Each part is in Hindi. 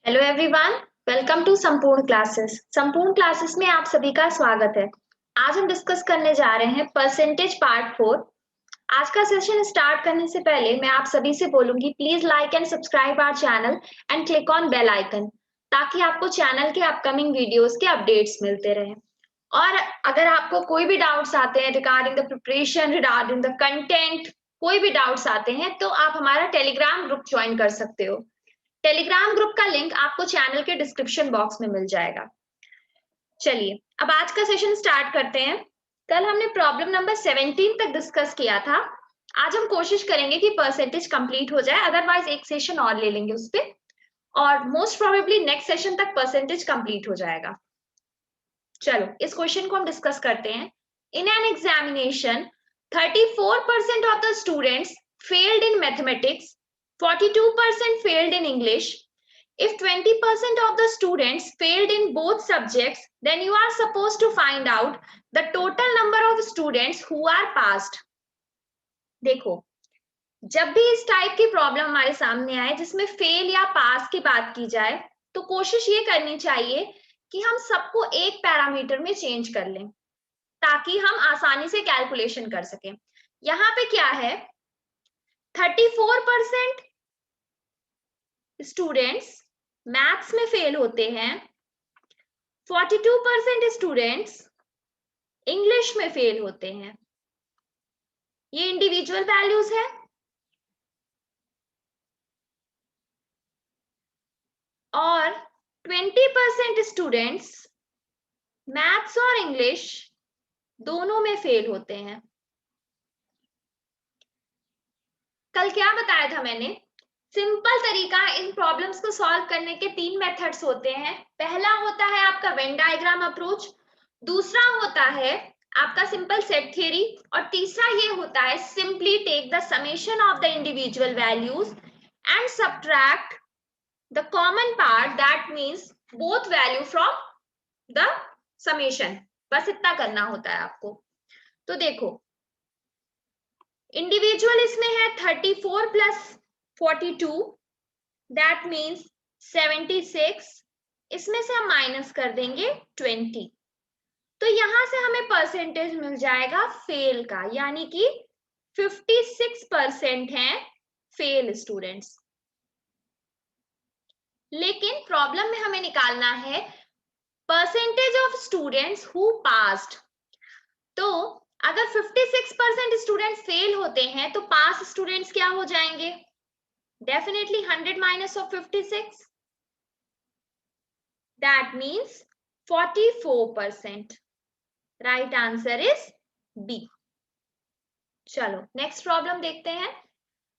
हेलो एवरीवन, वेलकम टू संपूर्ण क्लासेस। संपूर्ण क्लासेस में आप सभी का स्वागत है। आज हम डिस्कस करने जा रहे हैं परसेंटेज पार्ट 4। आज का सेशन स्टार्ट करने से पहले मैं आप सभी से बोलूंगी, please like and subscribe our channel and click on bell icon, ताकि आपको चैनल के अपकमिंग वीडियोस के अपडेट्स मिलते रहें। और अगर आपको कोई भी डाउट्स आते हैं regarding the preparation, regarding the content, कोई भी डाउट्स आते हैं तो आप हमारा टेलीग्राम ग्रुप ज्वाइन कर सकते हो। टेलीग्राम ग्रुप का लिंक आपको चैनल के डिस्क्रिप्शन बॉक्स में मिल जाएगा। चलिए अब आज का सेशन स्टार्ट करते हैं। कल हमने प्रॉब्लम नंबर 17 तक डिस्कस किया था। आज हम कोशिश करेंगे कि परसेंटेज कंप्लीट हो जाए, अदरवाइज एक सेशन और ले लेंगे उस पे, और मोस्ट प्रोबेबली नेक्स्ट सेशन तक परसेंटेज कंप्लीट हो जाएगा। चलो इस क्वेश्चन को हम डिस्कस करते हैं। इन an examination 34% of the students failed in mathematics, 42% failed in English. If 20% of the students failed in both subjects, then you are supposed to find out the total number of students who are passed. देखो, जब भी इस टाइप की प्रॉब्लम हमारे सामने आए जिसमें फेल या पास की बात की जाए, तो कोशिश ये करनी चाहिए कि हम सबको एक पैरामीटर में चेंज कर लें, ताकि हम आसानी से कैलकुलेशन कर सकें। यहाँ पे क्या है, 34% स्टूडेंट्स मैथ्स में फेल होते हैं, 42% स्टूडेंट्स इंग्लिश में फेल होते हैं। ये इंडिविजुअल वैल्यूज है। और 20% स्टूडेंट्स मैथ्स और इंग्लिश दोनों में फेल होते हैं। कल क्या बताया था मैंने? सिंपल तरीका इन प्रॉब्लम्स को सॉल्व करने के 3 मेथड्स होते हैं। पहला होता है आपका वेन डायग्राम अप्रोच, दूसरा होता है आपका सिंपल सेट थ्योरी, और तीसरा ये होता है simply take the summation of the individual values and subtract the common part, that means both value from the summation. बस इतना करना होता है आपको। तो देखो, इंडिविजुअल इसमें है 34 प्लस 42, दैट मीन्स 76। इसमें से हम माइनस कर देंगे 20, तो यहां से हमें परसेंटेज मिल जाएगा फेल का, यानी कि 56% हैं फेल स्टूडेंट्स। लेकिन प्रॉब्लम में हमें निकालना है percentage of students who passed. तो अगर 56% स्टूडेंट फेल होते हैं तो पास स्टूडेंट्स क्या हो जाएंगे? Definitely 100 minus of 56, that means 44%। Right answer is B. चलो नेक्स्ट प्रॉब्लम देखते हैं।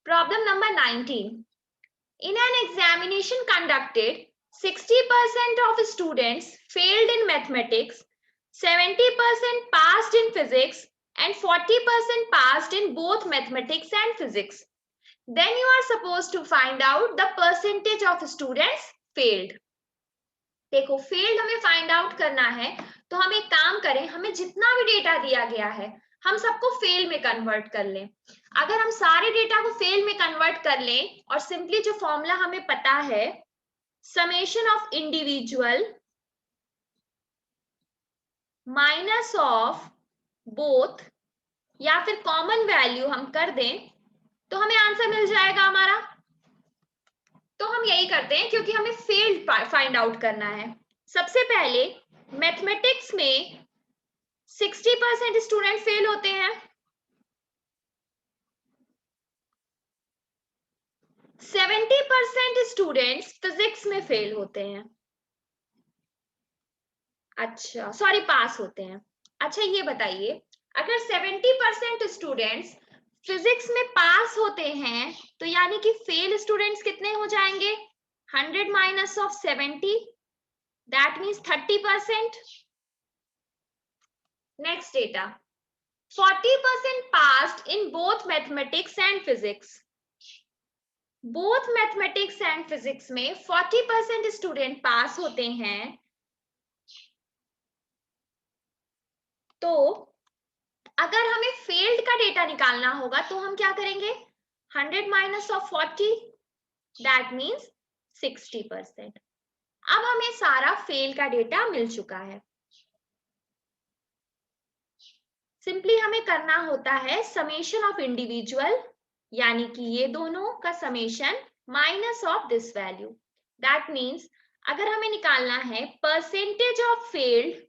Problem number 19। In an examination conducted 60% of students failed in mathematics, 70% passed in physics, and 40% passed in both mathematics and physics. Then you are supposed to find out the percentage of students failed. देखो, फेल्ड हमें फाइंड आउट करना है, तो हम एक काम करें, हमें जितना भी डेटा दिया गया है हम सबको फेल में कन्वर्ट कर लें। अगर हम सारे डेटा को फेल में कन्वर्ट कर लें और सिंपली जो फॉर्मूला हमें पता है, summation of individual minus of both, या फिर कॉमन वैल्यू हम कर दें, तो हमें आंसर मिल जाएगा हमारा। तो हम यही करते हैं, क्योंकि हमें फेल्ड फाइंड आउट करना है। सबसे पहले मैथमेटिक्स में 60% स्टूडेंट फेल होते हैं, 70% स्टूडेंट्स फिजिक्स में फेल होते हैं। अच्छा सॉरी, पास होते हैं। अच्छा ये बताइए, अगर 70% स्टूडेंट्स फिजिक्स में पास होते हैं, तो यानी कि फेल स्टूडेंट्स कितने हो जाएंगे? 100 minus of 70, that means 30%। Next data, 40% passed in both mathematics and physics. Both mathematics and physics में 40% स्टूडेंट पास होते हैं, तो अगर हमें फेल्ड का डेटा निकालना होगा तो हम क्या करेंगे? 100 माइनस ऑफ 40, दैट मीन्स 60%। अब हमें सारा फेल का डेटा मिल चुका है। सिंपली हमें करना होता है समेशन ऑफ इंडिविजुअल, यानी कि ये दोनों का summation minus of this value. That means अगर हमें निकालना है परसेंटेज ऑफ फेल्ड,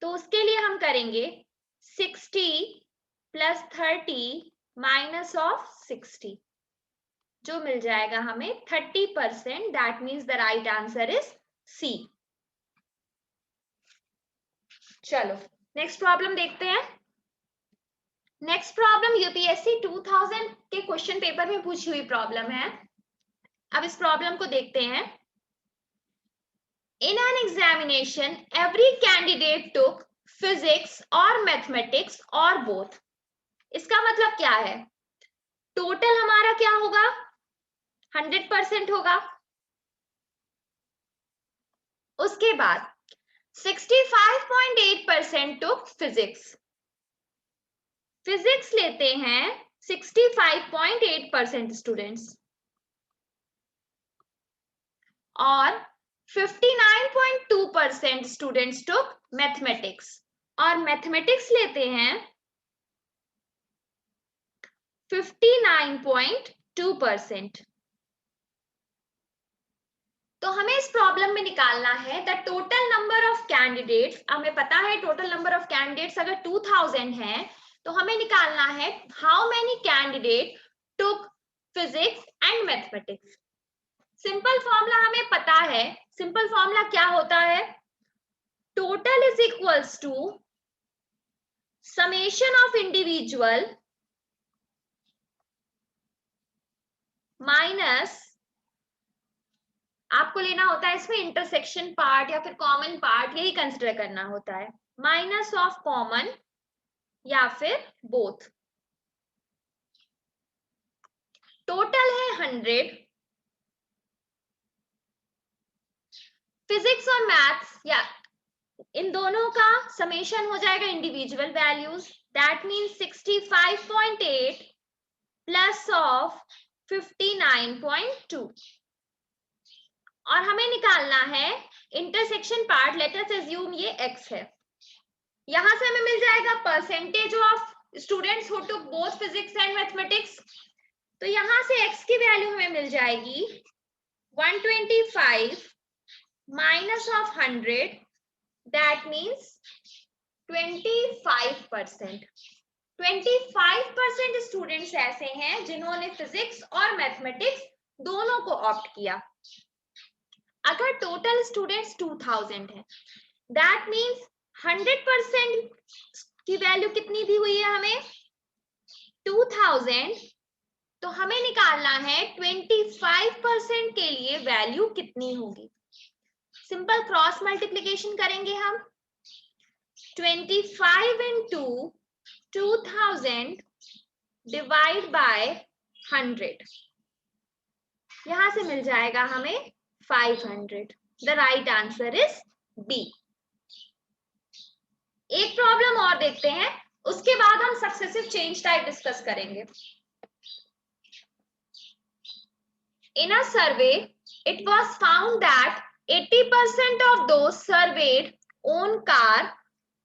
तो उसके लिए हम करेंगे 60 प्लस 30 माइनस ऑफ 60, जो मिल जाएगा हमें 30%। That means the right answer is C. चलो नेक्स्ट प्रॉब्लम देखते हैं। नेक्स्ट प्रॉब्लम यूपीएससी 2000 के क्वेश्चन पेपर में पूछी हुई प्रॉब्लम है। अब इस प्रॉब्लम को देखते हैं। In an examination, every candidate took physics or mathematics or both. इसका मतलब क्या है? टोटल हमारा क्या होगा? 100% होगा। उसके बाद 65.8% took physics. फिजिक्स लेते हैं 65.8% स्टूडेंट्स, और 59.2% स्टूडेंट्स टुक मैथमेटिक्स, और मैथमेटिक्स लेते हैं 59.2%। तो हमें इस प्रॉब्लम में निकालना है the total number of candidates. हमें पता है टोटल नंबर ऑफ कैंडिडेट्स अगर 2000 है, तो हमें निकालना है how many candidate took physics and mathematics. Simple formula हमें पता है। सिंपल फॉर्मूला क्या होता है? Total is equals to summation of individual minus, आपको लेना होता है इसमें इंटरसेक्शन पार्ट या फिर कॉमन पार्ट, यही कंसिडर करना होता है, माइनस ऑफ कॉमन या फिर बोथ। टोटल है 100। फिजिक्स और मैथ्स या इन दोनों का समेशन हो जाएगा individual values. That means 65.8 plus of 59.2, और हमें निकालना है intersection part. Let us assume ये x है। यहां से हमें मिल जाएगा percentage of students who took both physics and mathematics. तो यहां से x की वैल्यू हमें मिल जाएगी 125 minus of 100, that means 25%। 25% students ऐसे हैं जिन्होंने फिजिक्स और मैथमेटिक्स दोनों को ऑप्ट किया। अगर टोटल स्टूडेंट्स 2000 है, दैट मीन्स 100% की वैल्यू कितनी दी हुई है हमें? 2000। तो हमें निकालना है 25% के लिए वैल्यू कितनी होगी। सिंपल क्रॉस मल्टीप्लीकेशन करेंगे हम। 25 इंटू 2000 डिवाइड बाय 100, यहां से मिल जाएगा हमें 500। The right answer is B. एक प्रॉब्लम और देखते हैं, उसके बाद हम सक्सेसिव चेंज टाइप डिस्कस करेंगे। In a survey, it was found that 80% of those surveyed own car,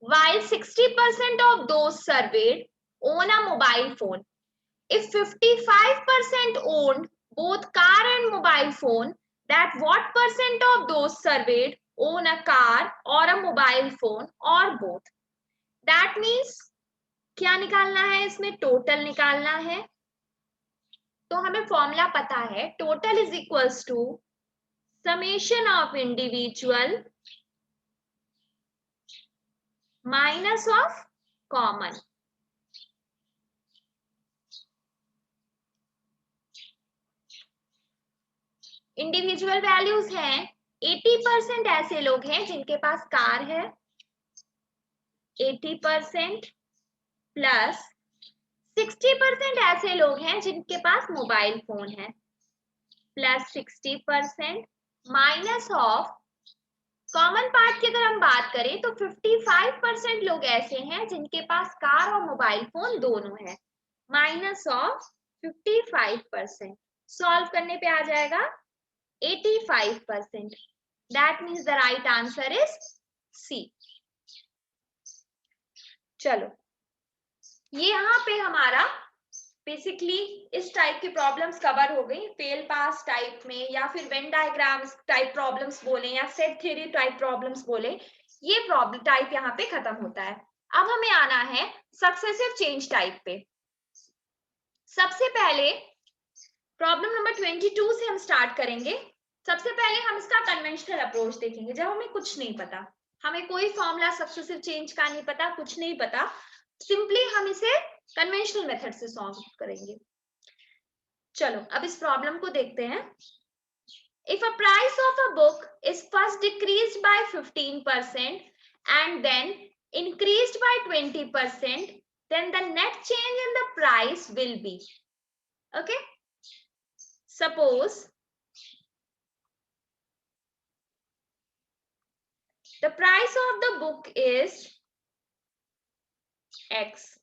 while 60% of those surveyed own a mobile phone. If 55% owned both car and mobile phone, that what percent of those surveyed own a car or a mobile phone or both? That means क्या निकालना है इसमें? टोटल निकालना है। तो हमें फॉर्मूला पता है, total is equals to summation of individual minus of common. Individual values हैं 80% ऐसे लोग हैं जिनके पास कार है, 80% प्लस 60% ऐसे लोग हैं जिनके पास मोबाइल फोन है, plus 60% minus of common part की अगर हम बात करें तो 55% लोग ऐसे हैं जिनके पास कार और मोबाइल फोन दोनों है, माइनस ऑफ 55%। सॉल्व करने पे आ जाएगा 85%. That means the right answer is C. चलो, ये यहाँ पे हमारा बेसिकली इस टाइप की प्रॉब्लम्स कवर हो गई। फेल पास टाइप में या फिर वेन डायग्राम्स टाइप प्रॉब्लम्स बोले या सेट थ्योरी टाइप प्रॉब्लम्स बोले, ये प्रॉब्लम टाइप यहाँ पे खत्म होता है। अब हमें आना है सक्सेसिव चेंज टाइप पे। सबसे पहले प्रॉब्लम नंबर 22 से हम स्टार्ट करेंगे। सबसे पहले हम इसका कन्वेंशनल अप्रोच देखेंगे। जब हमें कुछ नहीं पता, हमें कोई फॉर्मूला सक्सेसिव चेंज का नहीं पता, कुछ नहीं पता, सिंपली हम इसे कन्वेंशनल मेथड से सॉल्व करेंगे। चलो अब इस प्रॉब्लम को देखते हैं। If a price of a book is first decreased by 15% and then increased by 20%, then the net change in the price will be, okay? Suppose the price of the book is X.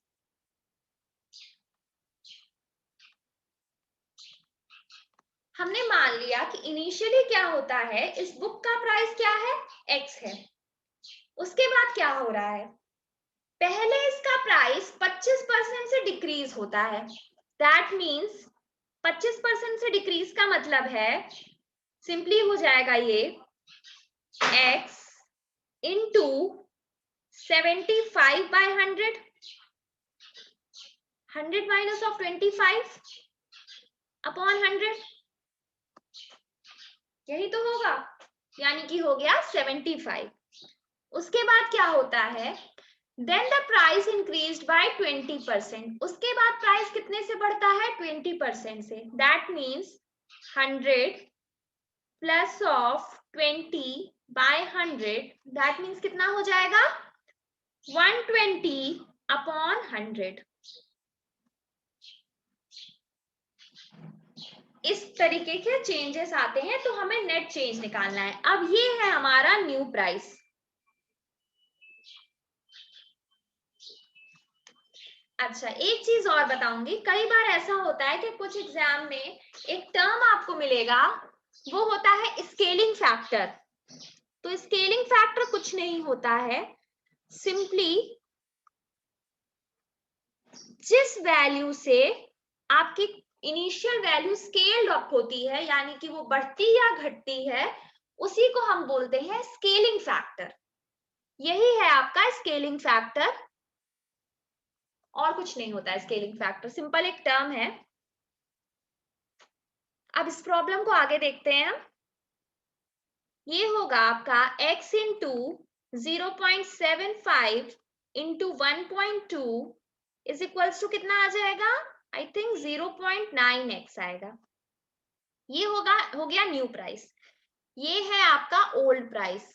हमने मान लिया कि इनिशियली क्या होता है, इस बुक का प्राइस क्या है, X है। उसके बाद क्या हो रहा है, पहले इसका प्राइस 25% से डिक्रीज होता है। दैट मीन्स 25% से डिक्रीज का मतलब है सिंपली हो जाएगा ये x into 75 by 100, 100 minus of 25 upon 100, यही तो होगा, यानी कि हो गया 75। उसके बाद क्या होता है, then the price increased by 20%। उसके बाद प्राइस कितने से बढ़ता है, 20% से। That means 100 plus of 20 by 100, that means कितना हो जाएगा, 120 अपॉन 100। इस तरीके के चेंजेस आते हैं, तो हमें नेट चेंज निकालना है। अब ये है हमारा न्यू प्राइस। अच्छा, एक चीज और बताऊंगी, कई बार ऐसा होता है कि कुछ एग्जाम में एक टर्म आपको मिलेगा, वो होता है स्केलिंग फैक्टर। तो स्केलिंग फैक्टर कुछ नहीं होता है, सिंपली जिस वैल्यू से आपकी इनिशियल वैल्यू स्केल्ड अप होती है, यानी कि वो बढ़ती या घटती है, उसी को हम बोलते हैं स्केलिंग फैक्टर। यही है आपका स्केलिंग फैक्टर, और कुछ नहीं होता है स्केलिंग फैक्टर, सिंपल एक टर्म है। अब इस प्रॉब्लम को आगे देखते हैं हम। ये होगा आपका x into 0.75 into 1.2 is equals to कितना आ जाएगा, आई थिंक 0.9x आएगा। ये हो गया न्यू प्राइस। ये है आपका ओल्ड प्राइस।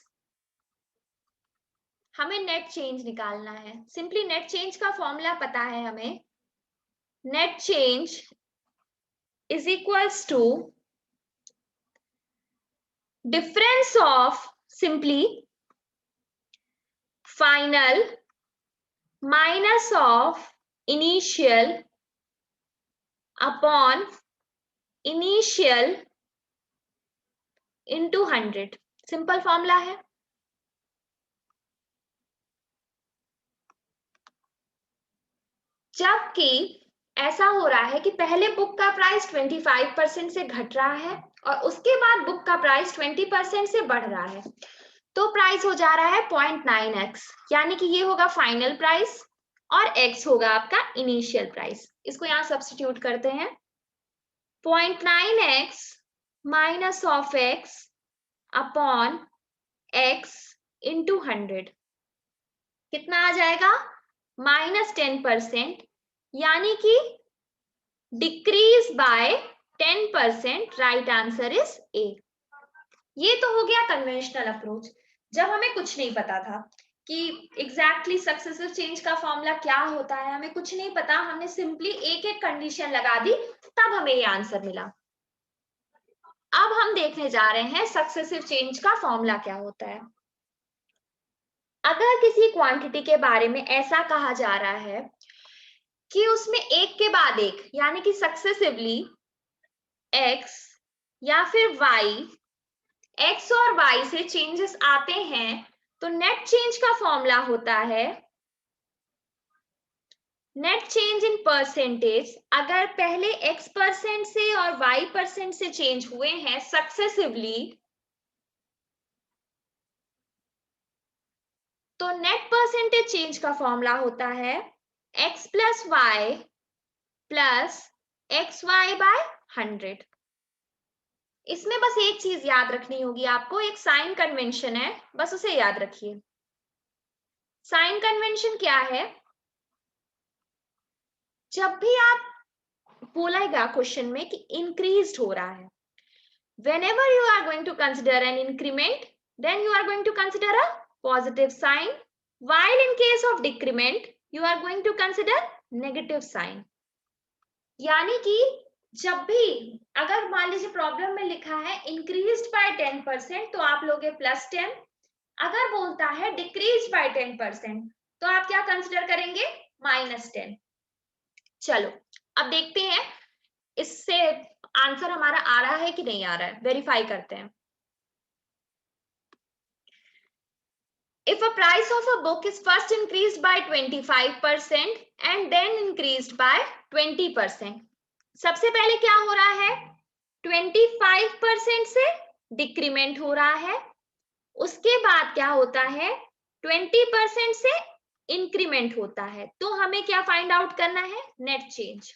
हमें नेट चेंज निकालना है। सिंपली नेट चेंज का फॉर्मूला पता है हमें, net change is equals to difference of simply final minus of initial upon initial into 100। Simple formula है। जबकि ऐसा हो रहा है कि पहले बुक का प्राइस 25% से घट रहा है और उसके बाद बुक का प्राइस 20% से बढ़ रहा है, तो प्राइस हो जा रहा है 0.9x, यानी कि ये होगा फाइनल प्राइस और x होगा आपका इनिशियल प्राइस। इसको यहाँ सब्स्टिट्यूट करते हैं, 0.9x minus of x upon x into 100 कितना आ जाएगा, -10%, यानी कि decrease bye 10%। Right answer is a. ये तो हो गया कन्वेंशनल अप्रोच, जब हमें कुछ नहीं पता था कि एग्जैक्टली सक्सेसिव चेंज का फॉर्मूला क्या होता है, हमें कुछ नहीं पता, हमने सिंपली एक एक कंडीशन लगा दी, तब हमें ये आंसर मिला। अब हम देखने जा रहे हैं सक्सेसिव चेंज का फॉर्मूला क्या होता है। अगर किसी क्वांटिटी के बारे में ऐसा कहा जा रहा है कि उसमें एक के बाद एक, यानी कि सक्सेसिवली x या फिर y, x और y से चेंजेस आते हैं तो नेट चेंज का फॉर्मूला होता है नेट चेंज इन परसेंटेज। अगर पहले x% से और y% से चेंज हुए हैं सक्सेसिवली तो नेट परसेंटेज चेंज का फॉर्मूला होता है x plus Y plus X Y by 100। इसमें बस एक चीज याद रखनी होगी आपको, एक साइन कन्वेंशन है, बस उसे याद रखिए। साइन कन्वेंशन क्या है? जब भी आप बोलेगा क्वेश्चन में कि इंक्रीज हो रहा है, whenever you are going to consider an increment, then you are going to consider a positive sign, while in case of decrement you are going to consider negative sign। यानी कि जब भी अगर मान लीजिए प्रॉब्लम में लिखा है इंक्रीज्ड बाय 10% तो आप लोगे +10, अगर बोलता है डिक्रीज बाय 10% तो आप क्या कंसिडर करेंगे? -10। चलो अब देखते हैं इससे आंसर हमारा आ रहा है कि नहीं आ रहा है, वेरीफाई करते हैं। If a price of a book is first increased by 25% and then increased by 20%, सबसे पहले क्या हो रहा है? 25% से डिक्रीमेंट हो रहा है, उसके बाद क्या होता है? 20% से इंक्रीमेंट होता है। तो हमें क्या फाइंड आउट करना है? Net change.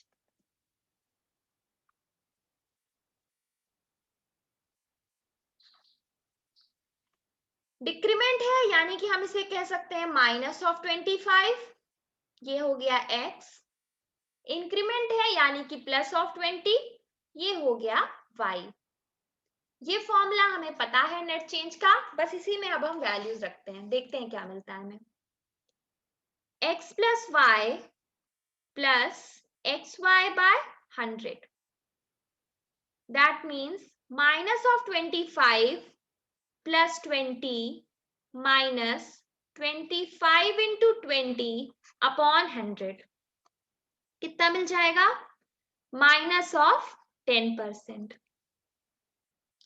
डिक्रीमेंट है यानी कि हम इसे कह सकते हैं -25, ये हो गया x। इंक्रीमेंट है यानी कि +20, ये हो गया y। ये फॉर्मूला हमें पता है नेट चेंज का, बस इसी में अब हम वैल्यूज रखते हैं, देखते हैं क्या मिलता है हमें। x plus Y plus X Y by 100, that means -25 plus 20 minus 25 into 20 upon 100, कितना मिल जाएगा? -10%।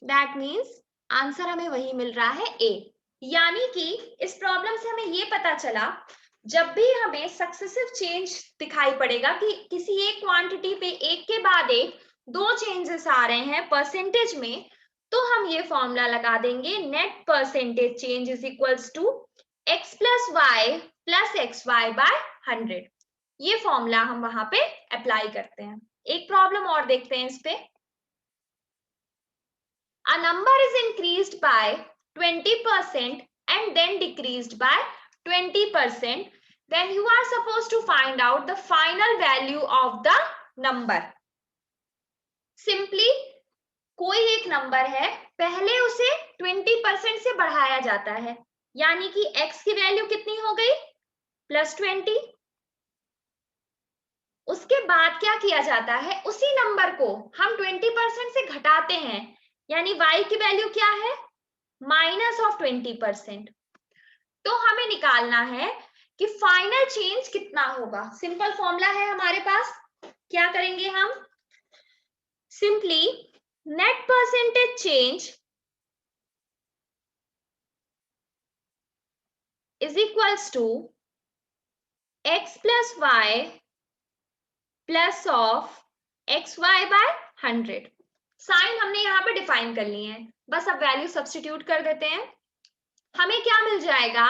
दैट मीन्स आंसर हमें वही मिल रहा है ए। यानी कि इस प्रॉब्लम से हमें ये पता चला जब भी हमें सक्सेसिव चेंज दिखाई पड़ेगा कि किसी एक क्वांटिटी पे एक के बाद एक दो चेंजेस आ रहे हैं परसेंटेज में, तो हम ये फॉर्मूला लगा देंगे net percentage change is equals to x plus Y plus X Y by 100। ये फॉर्मूला हम वहां पे अप्लाई करते हैं। एक प्रॉब्लम और देखते हैं इस पे। A number is increased by 20% and then decreased by 20%, then you are supposed to find out the final value of the number। Simply कोई एक नंबर है, पहले उसे 20% से बढ़ाया जाता है, यानी कि x की वैल्यू कितनी हो गई? +20। उसके बाद क्या किया जाता है? उसी नंबर को हम 20% से घटाते हैं, यानी y की वैल्यू क्या है? -20%। तो हमें निकालना है कि फाइनल चेंज कितना होगा। सिंपल फॉर्मूला है हमारे पास, क्या करेंगे हम? Simply net percentage change is equals to x plus Y plus of X Y by 100। Sign हमने यहाँ पे डिफाइन कर लिए हैं, बस अब वैल्यू सब्स्टिट्यूट कर देते हैं। हमें क्या मिल जाएगा?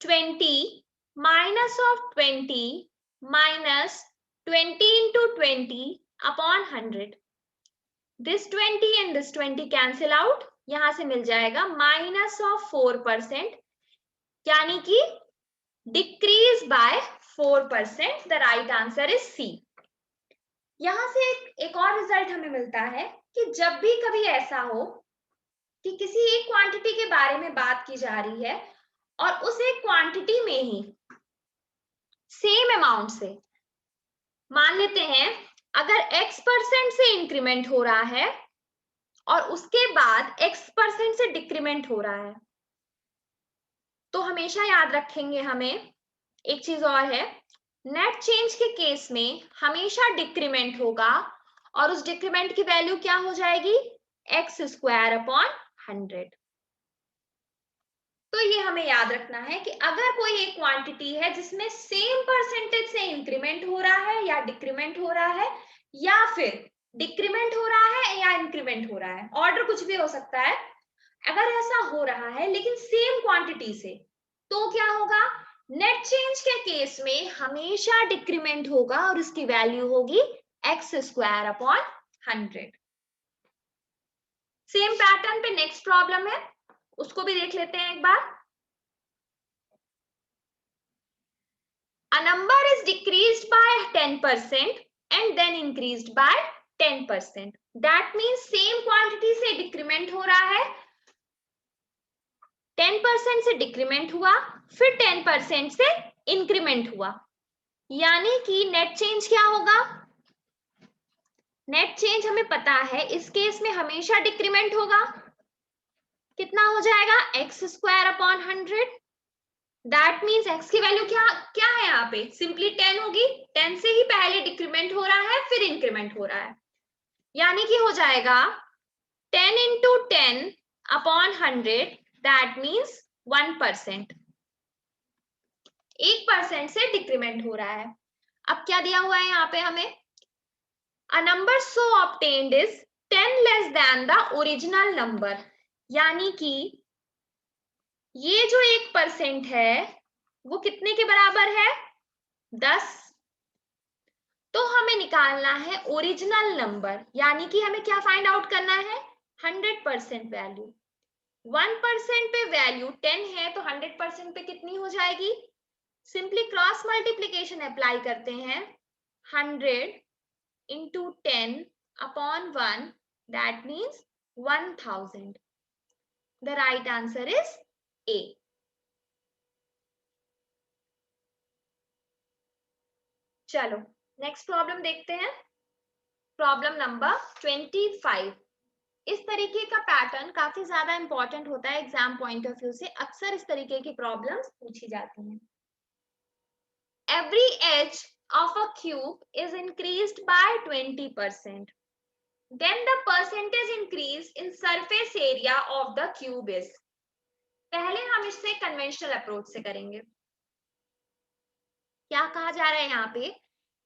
20 minus of 20 minus 20 into 20 upon 100। This 20 and this 20 cancel out, यहां से मिल जाएगा -4%, यानी कि decrease by 4%। The right answer is C. यहां से एक और रिजल्ट हमें मिलता है कि जब भी कभी ऐसा हो कि किसी एक क्वांटिटी के बारे में बात की जा रही है और उस एक क्वांटिटी में ही सेम अमाउंट से, मान लेते हैं अगर x% से इंक्रीमेंट हो रहा है और उसके बाद x% से डिक्रीमेंट हो रहा है, तो हमेशा याद रखेंगे हमें एक चीज और है, नेट चेंज के केस में हमेशा डिक्रीमेंट होगा और उस डिक्रीमेंट की वैल्यू क्या हो जाएगी? X square upon 100। तो ये हमें याद रखना है कि अगर कोई एक क्वांटिटी है जिसमें सेम परसेंटेज से इंक्रीमेंट हो रहा है या डिक्रीमेंट हो रहा है, या फिर डिक्रीमेंट हो रहा है या इंक्रीमेंट हो रहा है, ऑर्डर कुछ भी हो सकता है, अगर ऐसा हो रहा है लेकिन सेम क्वांटिटी से, तो क्या होगा, नेट चेंज के केस में हमेशा डिक्रीमेंट होगा और इसकी वैल्यू होगी x square upon 100। Same pattern पे नेक्स्ट प्रॉब्लम है, उसको भी देख लेते हैं एक बार। A number is decreased by 10% and then increased by 10%. That means same quantity से डिक्रीमेंट हो रहा है, 10% से डिक्रीमेंट हुआ, फिर 10% से इंक्रीमेंट हुआ, यानी कि नेट चेंज क्या होगा, नेट चेंज हमें पता है इस केस में हमेशा डिक्रीमेंट होगा। कितना हो जाएगा, x square upon 100। That means x की वैल्यू क्या क्या है यहाँ पे, सिंपली 10 होगी, 10 से ही पहले डिक्रीमेंट हो रहा है फिर इंक्रीमेंट हो रहा है, यानी कि हो जाएगा 10 इंटू 10 अपॉन 100, दैट मीन्स 1%। 1% से डिक्रीमेंट हो रहा है। अब क्या दिया हुआ है यहाँ पे हमें, a number so obtained is 10 less than the original number, यानी कि ये जो 1% है वो कितने के बराबर है, 10। तो हमें निकालना है ओरिजिनल नंबर, यानी कि हमें क्या फाइंड आउट करना है, 100% वैल्यू। 1% पे वैल्यू 10 है तो 100% पे कितनी हो जाएगी, सिंपली क्रॉस मल्टीप्लीकेशन अप्लाई करते हैं, 100 into 10 upon 1, that means 1000। The right answer is a. चलो नेक्स्ट प्रॉब्लम देखते हैं, प्रॉब्लम नंबर 25। इस तरीके का पैटर्न काफी ज्यादा इंपॉर्टेंट होता है एग्जाम पॉइंट ऑफ व्यू से, अक्सर इस तरीके की प्रॉब्लम्स पूछी जाती हैं। Every edge of a cube is increased by 20%. Then the percentage increase in surface area of the cube is. पहले हम इससे कन्वेंशनल अप्रोच से करेंगे। क्या कहा जा रहा है यहाँ पे,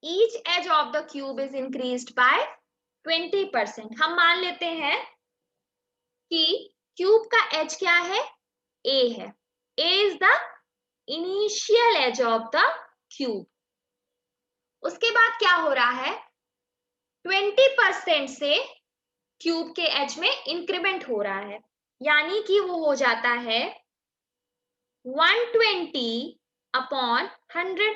each edge of the cube is increased by 20%। हम मान लेते हैं कि क्यूब का एज क्या है, a है, a is the initial edge of the cube। उसके बाद क्या हो रहा है, 20% से क्यूब के एज में इंक्रीमेंट हो रहा है, यानी कि वो हो जाता है 120 अपॉन 100।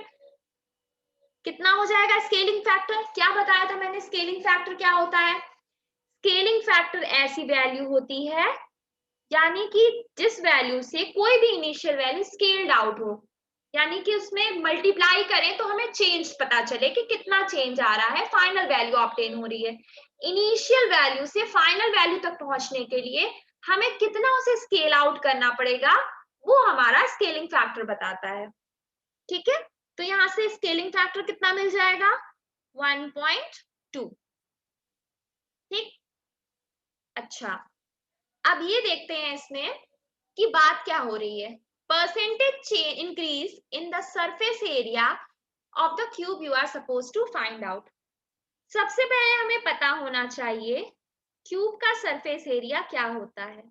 कितना हो जाएगा स्केलिंग फैक्टर, क्या बताया था मैंने, स्केलिंग फैक्टर क्या होता है, स्केलिंग फैक्टर ऐसी वैल्यू होती है यानी कि जिस वैल्यू से कोई भी इनिशियल वैल्यू स्केल्ड आउट हो, यानी कि उसमें मल्टीप्लाई करें तो हमें चेंज पता चले कि कितना चेंज आ रहा है, फाइनल वैल्यू ऑब्टेन हो रही है। इनिशियल वैल्यू से फाइनल वैल्यू तक पहुंचने के लिए हमें कितना उसे स्केल आउट करना पड़ेगा, वो हमारा स्केलिंग फैक्टर बताता है। ठीक है, तो यहां से स्केलिंग फैक्टर कितना मिल जाएगा, 1.2। ठीक, अच्छा अब ये देखते हैं इसमें कि बात क्या हो रही है, percentage increase in the surface area of the cube you are suppose to find out. सबसे पहले हमें पता होना चाहिए क्यूब का सरफेस एरिया क्या होता है।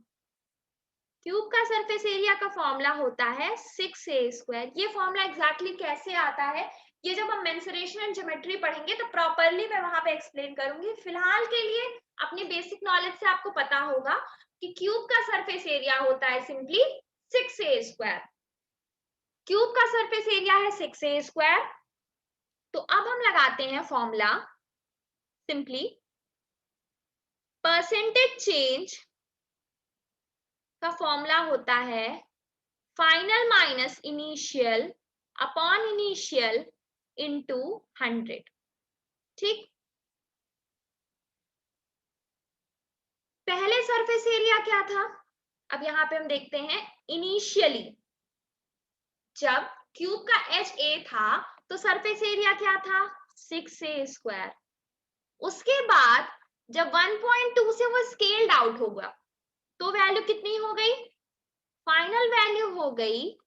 क्यूब का सरफेस एरिया का फॉर्मूला होता है 6a²। ये फॉर्मूला एग्जैक्टली कैसे आता है, ये जब हम मेंसुरेशन एंड ज्योमेट्री पढ़ेंगे तो प्रॉपरली मैं वहां पे एक्सप्लेन करूंगी। फिलहाल के लिए अपनी बेसिक नॉलेज से आपको पता होगा कि क्यूब का सरफेस एरिया होता है सिंपली 6a²। क्यूब का सरफेस एरिया है 6a²। तो अब हम लगाते हैं फॉर्मूला, सिंपली परसेंटेज चेंज का फॉर्मूला होता है final minus initial upon initial into 100। ठीक, पहले सरफेस एरिया क्या था, अब यहां पे हम देखते हैं इनिशियली जब क्यूब का एज ए था तो सरफेस एरिया क्या था, 6a²। उसके बाद जब 1.2 से वो स्केल्ड आउट होगा तो वैल्यू कितनी हो गई? फाइनल वैल्यू हो गई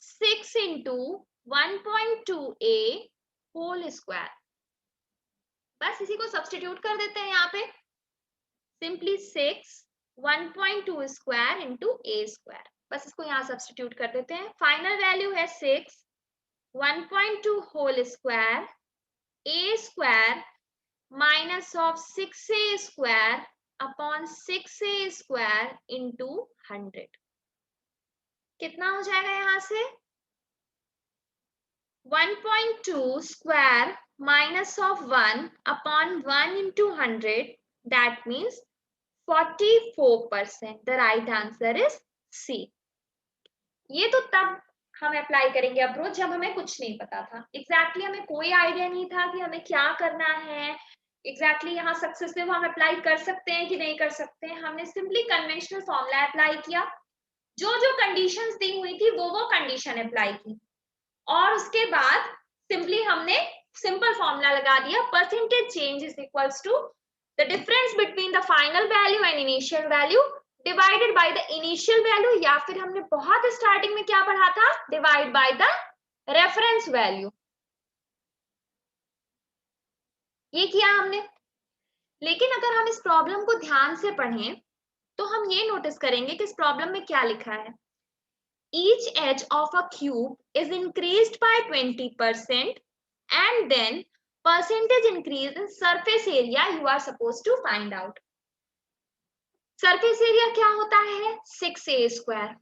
6 इंटू 1.2a होल स्क्वायर। बस इसी को सब्स्टिट्यूट कर देते हैं यहाँ पे, सिंपली 6 1.2 स्क्वायर इंटू ए स्क्वायर। बस इसको यहाँ सब्स्टिट्यूट कर देते हैं। फाइनल वैल्यू है 6 1.2 whole square A square minus of 6a square upon 6a square into 100। कितना हो जाएगा यहाँ से? 1.2 square minus of 1 upon 1 into 100, that means 44%। The right answer is C. ये तो तब हम अप्लाई करेंगे अप्रोच जब हमें कुछ नहीं पता था, एग्जैक्टली हमें कोई आइडिया नहीं था कि हमें क्या करना है, एग्जैक्टली यहाँ सक्सेसिव हम अप्लाई कर सकते हैं कि नहीं कर सकते हैं। हमने सिंपली कन्वेंशनल फॉर्मूला अप्लाई किया, जो जो कंडीशंस दी हुई थी वो कंडीशन अप्लाई की, और उसके बाद सिंपली हमने सिंपल फॉर्मूला लगा दिया, percentage change is equals to the difference between the final value and initial value divided by the initial value, या फिर हमने बहुत स्टार्टिंग में क्या पढ़ा था, divide by the reference value. ये किया हमने। लेकिन अगर हम इस प्रॉब्लम को ध्यान से पढ़ें तो हम ये नोटिस करेंगे कि इस प्रॉब्लम में क्या लिखा है। Each edge of a cube is increased by 20% and then percentage increase in surface area you are supposed to find out. Surface area क्या होता है? 6a square.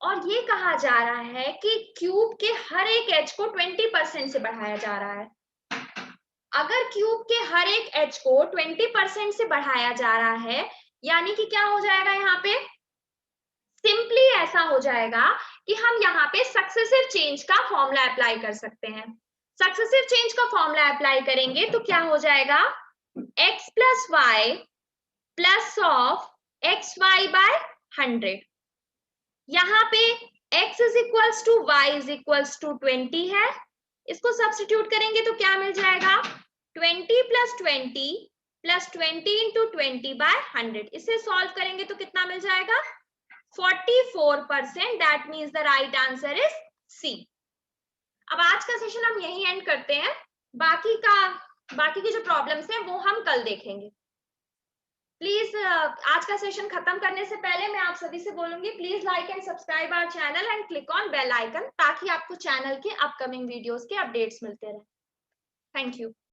और ये कहा जा रहा है कि क्यूब के हर एक एज को 20% से बढ़ाया जा रहा है। अगर क्यूब के हर एक एज को 20% से बढ़ाया जा रहा है, यानी कि क्या हो जाएगा यहाँ पे? सिंपली ऐसा हो जाएगा कि हम यहाँ पे सक्सेसिव चेंज का फॉर्मूला अप्लाई कर सकते हैं। सक्सेसिव चेंज का फॉर्मूला अप्लाई करेंगे तो क्या हो जाएगा? x plus Y plus of X Y by 100। यहाँ पे x is equals to Y is equals to 20 है, इसको सब्स्टिट्यूट करेंगे तो क्या मिल जाएगा? 20 प्लस 20 प्लस 20 इंटू 20 बाय 100। इसे सॉल्व करेंगे तो कितना मिल जाएगा? 44%। That means the right answer is C. अब आज का सेशन हम यही एंड करते हैं, बाकी की जो प्रॉब्लम्स हैं वो हम कल देखेंगे। प्लीज आज का सेशन खत्म करने से पहले मैं आप सभी से बोलूंगी, please like and subscribe our channel and click on bell icon, ताकि आपको चैनल के अपकमिंग वीडियोस के अपडेट्स मिलते रहे। Thank you.